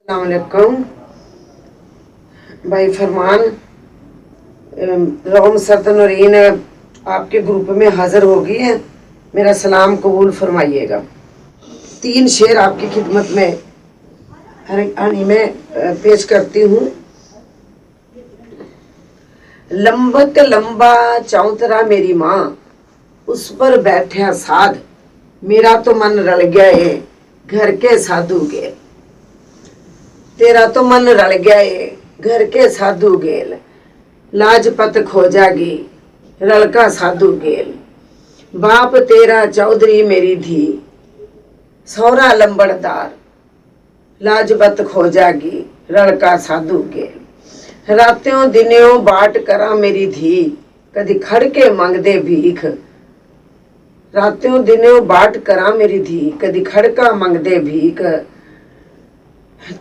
अस्सलामुअलैकुम भाई फरमान। रोम सरदन नौरीन आपके ग्रुप में हाजिर हो गई है। मेरा सलाम कबूल फरमाइएगा। 3 शेर आपकी खिदमत में हनी में पेश करती हूँ। लंबक लंबा चौतरा मेरी माँ, उस पर बैठा साध, मेरा तो मन रल गया है घर के साधु के। तेरा तो मन रल गया है घर के साधु गेल, लाजपत खो जागी रलका साधु गेल। बाप तेरा चौधरी मेरी धी, सौरा लंबड़दार, लाजपत खो जागी रलका साधु गेल। रात्यों दिनों बाट करा मेरी धी, कदी खड़ के मंगदे भीख। रात्यों दिनों बाट करा मेरी धी, कदी खड़का मंगदे भीख।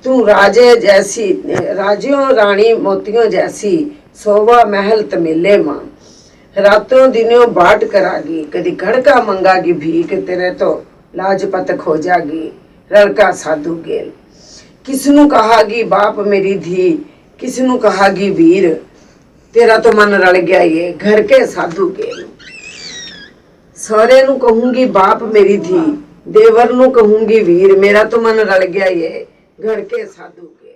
तू राजे जैसी, राजियों रानी मोतियों जैसी, सोवा महल तमिले मां। रातों दिनों बाट करागी, कदी खड़का मंगागी भीख। तेरे तो लाजपत खो जागी रलका साधु गेल। किसनू कहागी बाप मेरी धी, किसनू कहागी वीर, तेरा तो मन रल गया ये घर के साधु गेल। सौरे नू कहूंगी बाप मेरी धी, देवर नू कहूंगी वीर, मेरा तो मन रल गया ये घर के साधु के।